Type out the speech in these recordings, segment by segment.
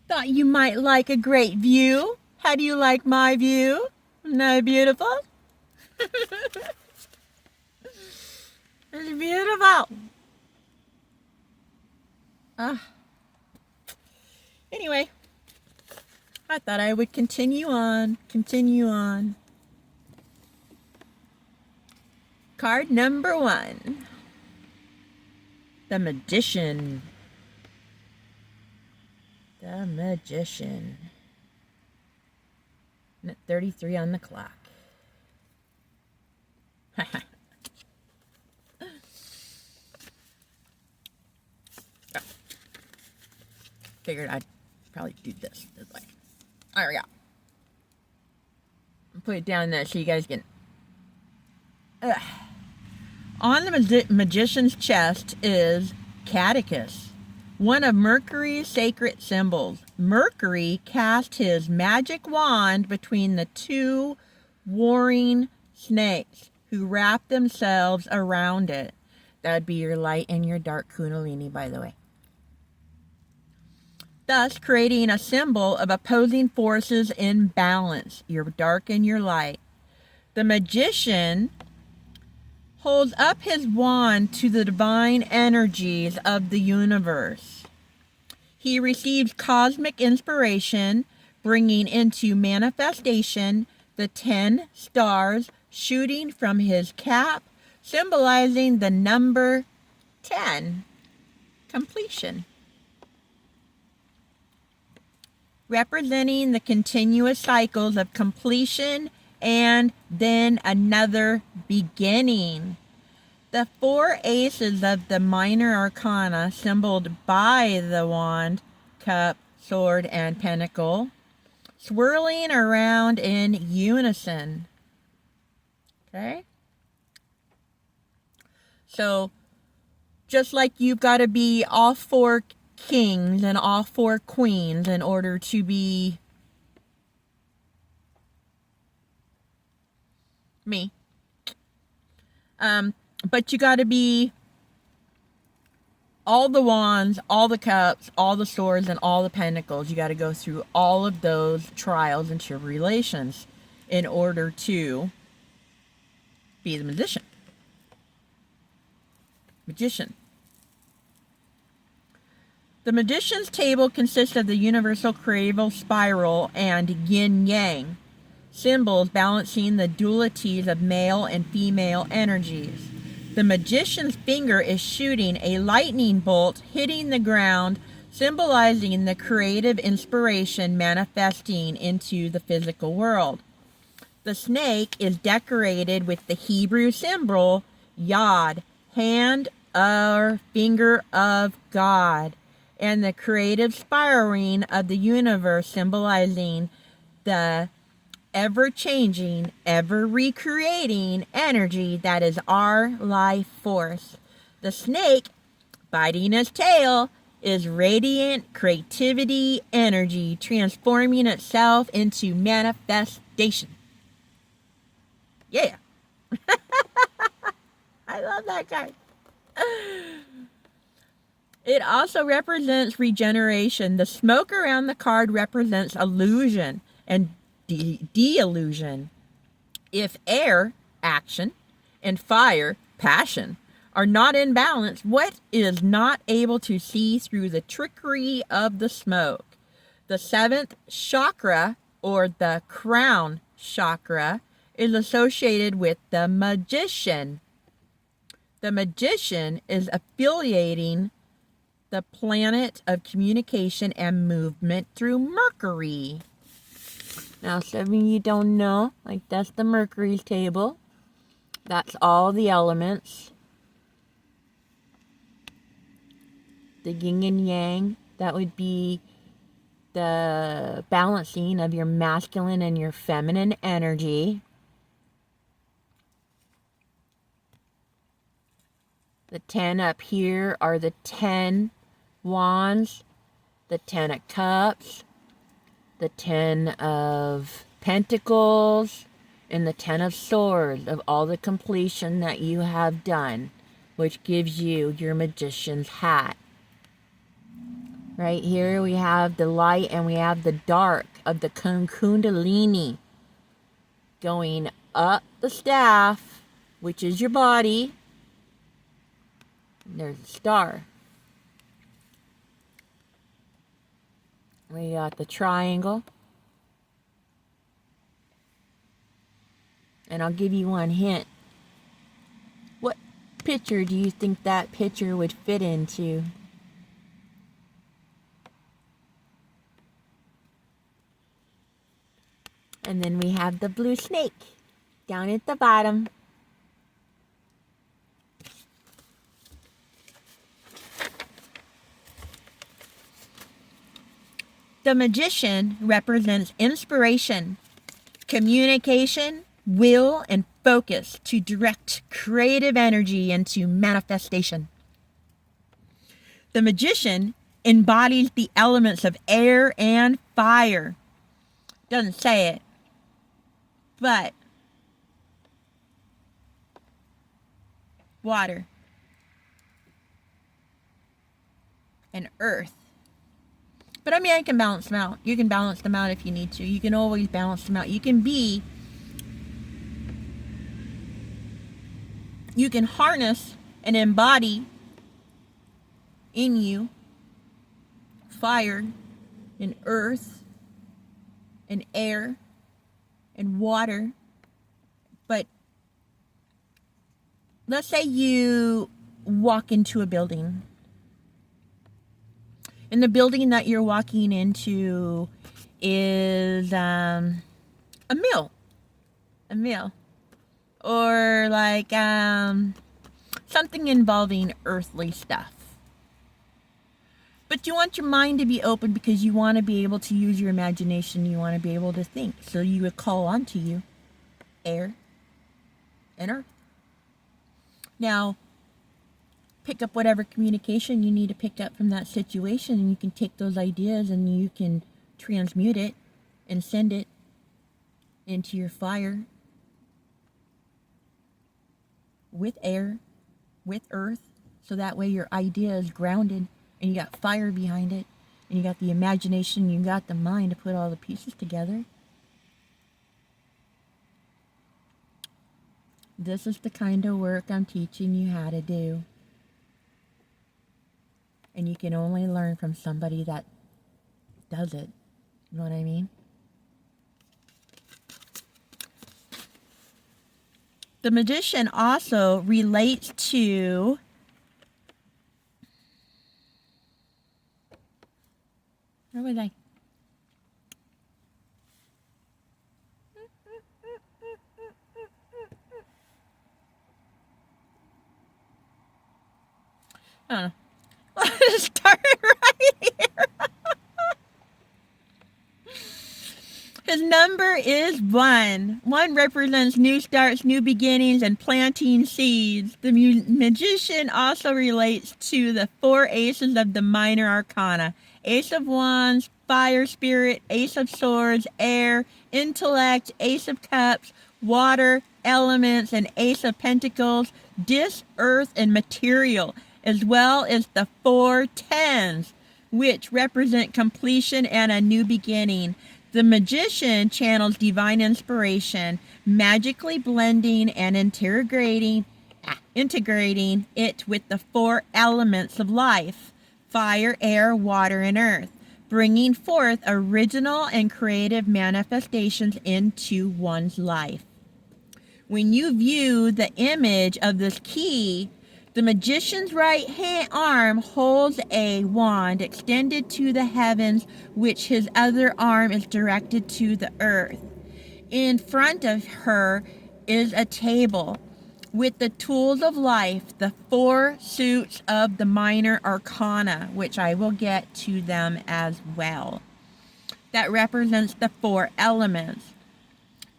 Thought you might like a great view. How do you like my view? Isn't that beautiful? It's beautiful. Uh, anyway, I thought I would continue on. Card number 1. The Magician. The Magician. At 33 on the clock. Figured I'd probably do this way. There we go. Put it down there so you guys can. Ugh. On the magician's chest is Catechus, one of Mercury's sacred symbols. Mercury cast his magic wand between the two warring snakes who wrap themselves around it. That would be your light and your dark Kundalini, by the way. Thus creating a symbol of opposing forces in balance, your dark and your light. The magician holds up his wand to the divine energies of the universe. He receives cosmic inspiration, bringing into manifestation the 10 stars shooting from his cap, symbolizing the number 10, completion. Representing the continuous cycles of completion and then another beginning. The 4 aces of the minor arcana, symboled by the wand, cup, sword, and pentacle, swirling around in unison. Okay? So, just like you've got to be all 4 kings and all 4 queens in order to be me. But you got to be all the wands, all the cups, all the swords, and all the pentacles. You got to go through all of those trials and tribulations in order to be the magician. The magician's table consists of the universal creative spiral and yin-yang, symbols balancing the dualities of male and female energies. The magician's finger is shooting a lightning bolt hitting the ground, symbolizing the creative inspiration manifesting into the physical world. The snake is decorated with the Hebrew symbol Yod, hand or finger of God, and the creative spiraling of the universe, symbolizing the ever-changing, ever-recreating energy that is our life force. The snake, biting his tail, is radiant creativity energy, transforming itself into manifestation. Yeah. I love that card. It also represents regeneration. The smoke around the card represents illusion and de-illusion. If air, action, and fire, passion, are not in balance, what is not able to see through the trickery of the smoke? The 7th chakra, or the crown chakra, is associated with the magician. The magician is affiliating the planet of communication and movement through Mercury. Now, some of you don't know, like that's the Mercury's table. That's all the elements. The yin and yang, that would be the balancing of your masculine and your feminine energy. The 10 up here are the 10 wands, the 10 of cups, the 10 of pentacles, and the 10 of swords, of all the completion that you have done, which gives you your magician's hat. Right here we have the light and we have the dark of the Kundalini going up the staff, which is your body. And there's a star. We got the triangle. And I'll give you one hint. What picture do you think that picture would fit into? And then we have the blue snake down at the bottom. The magician represents inspiration, communication, will, and focus to direct creative energy into manifestation. The magician embodies the elements of air and fire. Doesn't say it, but water and earth. But I mean, I can balance them out. You can balance them out if you need to. You can always balance them out. You can harness and embody in you fire and earth and air and water. But let's say you walk into a building. And the building that you're walking into is a mill. A mill. Or like something involving earthly stuff. But you want your mind to be open because you want to be able to use your imagination. You want to be able to think. So you would call onto you air and earth. Now, pick up whatever communication you need to pick up from that situation, and you can take those ideas and you can transmute it and send it into your fire with air, with earth, so that way your idea is grounded and you got fire behind it and you got the imagination, you got the mind to put all the pieces together. This is the kind of work I'm teaching you how to do. And you can only learn from somebody that does it. You know what I mean? The magician also relates to where was I? I don't know. Let's start right here. His number is 1. 1 represents new starts, new beginnings, and planting seeds. The magician also relates to the 4 aces of the minor arcana. Ace of Wands, fire spirit, Ace of Swords, air, intellect, Ace of Cups, water, elements, and Ace of Pentacles, disc, earth, and material, as well as the 4 tens, which represent completion and a new beginning. The magician channels divine inspiration, magically blending and integrating it with the 4 elements of life: fire, air, water, and earth, bringing forth original and creative manifestations into one's life. When you view the image of this key, the magician's right arm holds a wand extended to the heavens, which his other arm is directed to the earth. In front of her is a table with the tools of life, the 4 suits of the minor arcana, which I will get to them as well. That represents the 4 elements.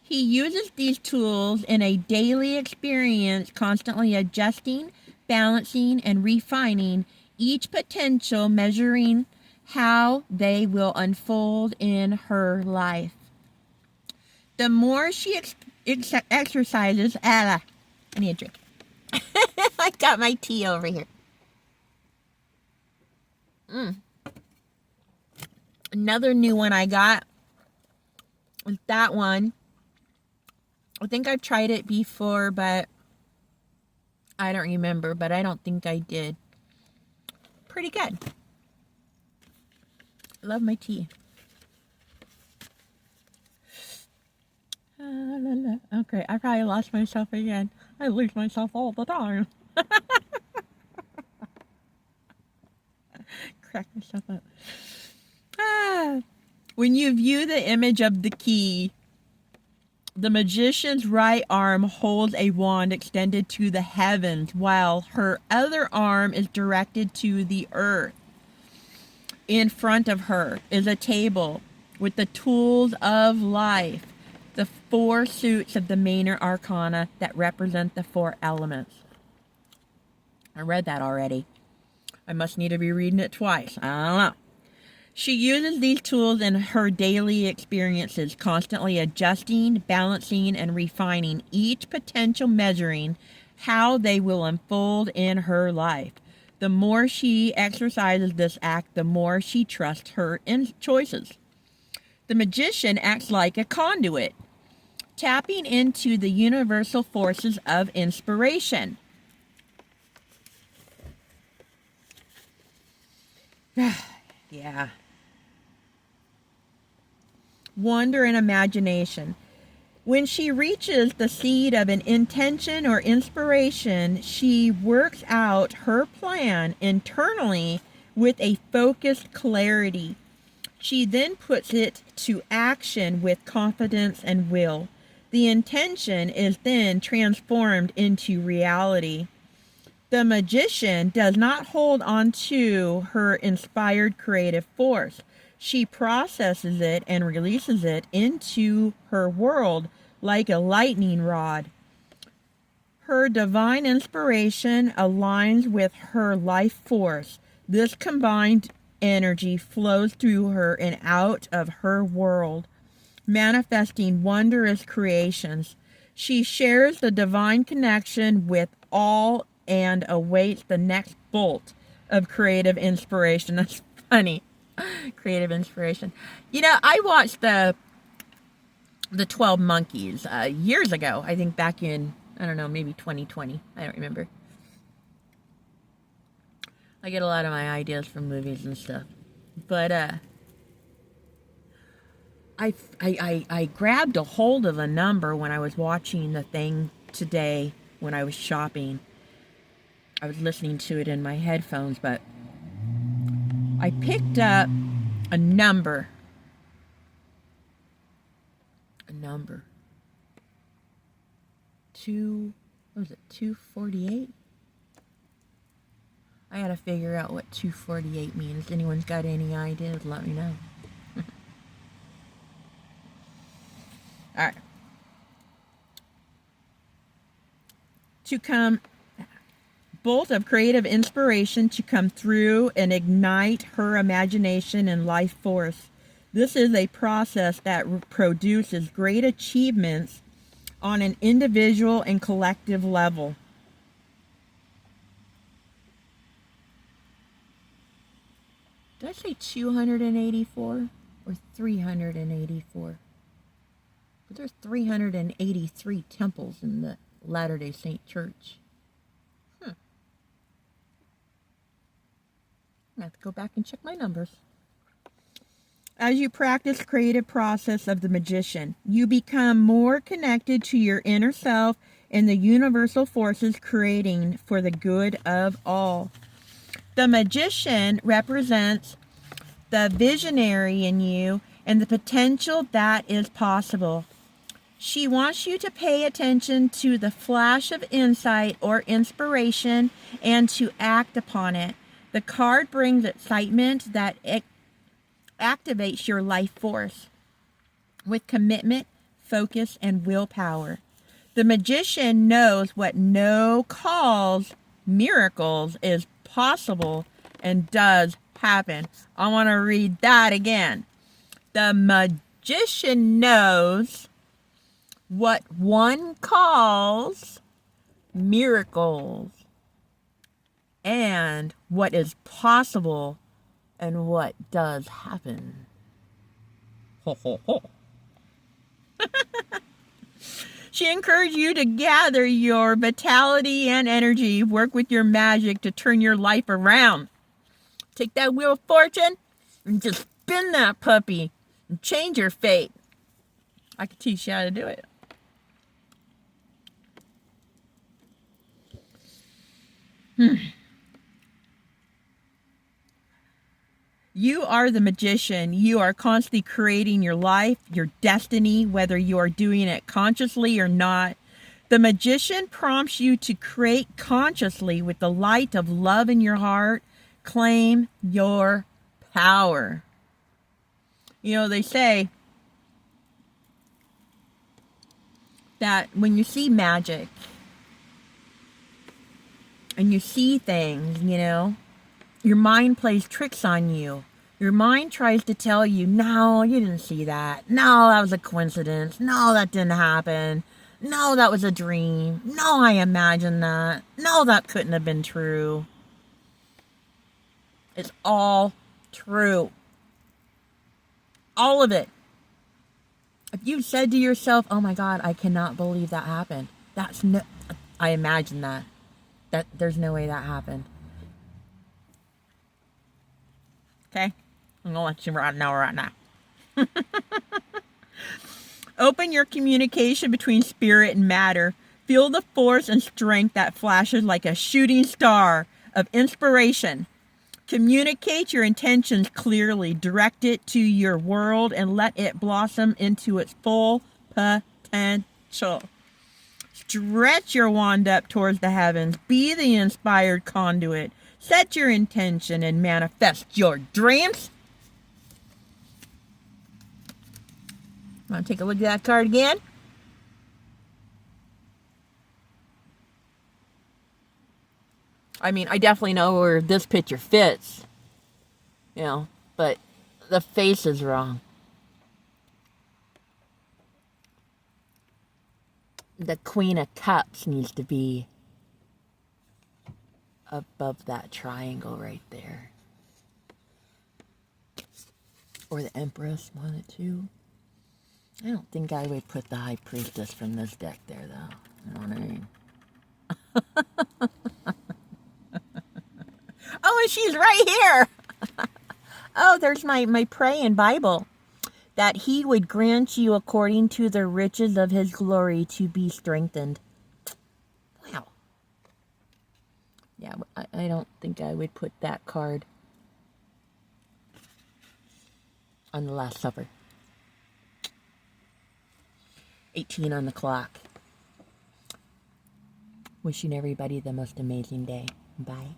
He uses these tools in a daily experience, constantly adjusting, balancing, and refining each potential, measuring how they will unfold in her life. The more she exercises, I need a drink. I got my tea over here. Another new one I got is that one. I think I've tried it before, but I don't remember, but I don't think I did. Pretty good. I love my tea. Okay, I probably lost myself again. I lose myself all the time. Crack myself up. When you view the image of the key, the magician's right arm holds a wand extended to the heavens, while her other arm is directed to the earth. In front of her is a table with the tools of life, the 4 suits of the Minor Arcana that represent the 4 elements. I read that already. I must need to be reading it twice. I don't know. She uses these tools in her daily experiences, constantly adjusting, balancing, and refining each potential, measuring how they will unfold in her life. The more she exercises this act, the more she trusts her choices. The magician acts like a conduit, tapping into the universal forces of inspiration. Yeah. Wonder and imagination. When she reaches the seed of an intention or inspiration, she works out her plan internally with a focused clarity. She then puts it to action with confidence and will. The intention is then transformed into reality. The magician does not hold on to her inspired creative force. She processes it and releases it into her world like a lightning rod. Her divine inspiration aligns with her life force. This combined energy flows through her and out of her world, manifesting wondrous creations. She shares the divine connection with all and awaits the next bolt of creative inspiration. That's funny. Creative inspiration. You know, I watched the 12 Monkeys years ago. I think back in, I don't know, maybe 2020. I don't remember. I get a lot of my ideas from movies and stuff. But I grabbed a hold of a number when I was watching the thing today when I was shopping. I was listening to it in my headphones, but I picked up a number. What was it, 248? I gotta figure out what 248 means. Anyone's got any ideas, let me know. Alright. To come, bolt of creative inspiration to come through and ignite her imagination and life force. This is a process that produces great achievements on an individual and collective level. Did I say 284 or 384? But there's 383 temples in the Latter-day Saint Church. I have to go back and check my numbers. As you practice creative process of the magician, you become more connected to your inner self and the universal forces creating for the good of all. The magician represents the visionary in you and the potential that is possible. She wants you to pay attention to the flash of insight or inspiration and to act upon it. The card brings excitement that activates your life force with commitment, focus, and willpower. The magician knows what no calls miracles is possible and does happen. I want to read that again. The magician knows what one calls miracles and what is possible and what does happen. Ho, ho, ho. She encouraged you to gather your vitality and energy, work with your magic to turn your life around. Take that wheel of fortune and just spin that puppy and change your fate. I could teach you how to do it. You are the magician. You are constantly creating your life, your destiny, whether you are doing it consciously or not. The magician prompts you to create consciously with the light of love in your heart. Claim your power. You know, they say that when you see magic and you see things, you know, your mind plays tricks on you. Your mind tries to tell you, no, you didn't see that. No, that was a coincidence. No, that didn't happen. No, that was a dream. No, I imagined that. No, that couldn't have been true. It's all true. All of it. If you said to yourself, oh my God, I cannot believe that happened. I imagine that. There's no way that happened. Okay? I'm going to let you right now. Open your communication between spirit and matter. Feel the force and strength that flashes like a shooting star of inspiration. Communicate your intentions clearly. Direct it to your world and let it blossom into its full potential. Stretch your wand up towards the heavens. Be the inspired conduit. Set your intention and manifest your dreams. Want to take a look at that card again? I mean, I definitely know where this picture fits. You know, but the face is wrong. The Queen of Cups needs to be above that triangle right there. Or the Empress, one of the two. I don't think I would put the High Priestess from this deck there, though. You know what I mean? Oh, and she's right here! Oh, there's my praying Bible. That he would grant you according to the riches of his glory to be strengthened. Wow. Yeah, I don't think I would put that card on the Last Supper. 18 on the clock. Wishing everybody the most amazing day. Bye.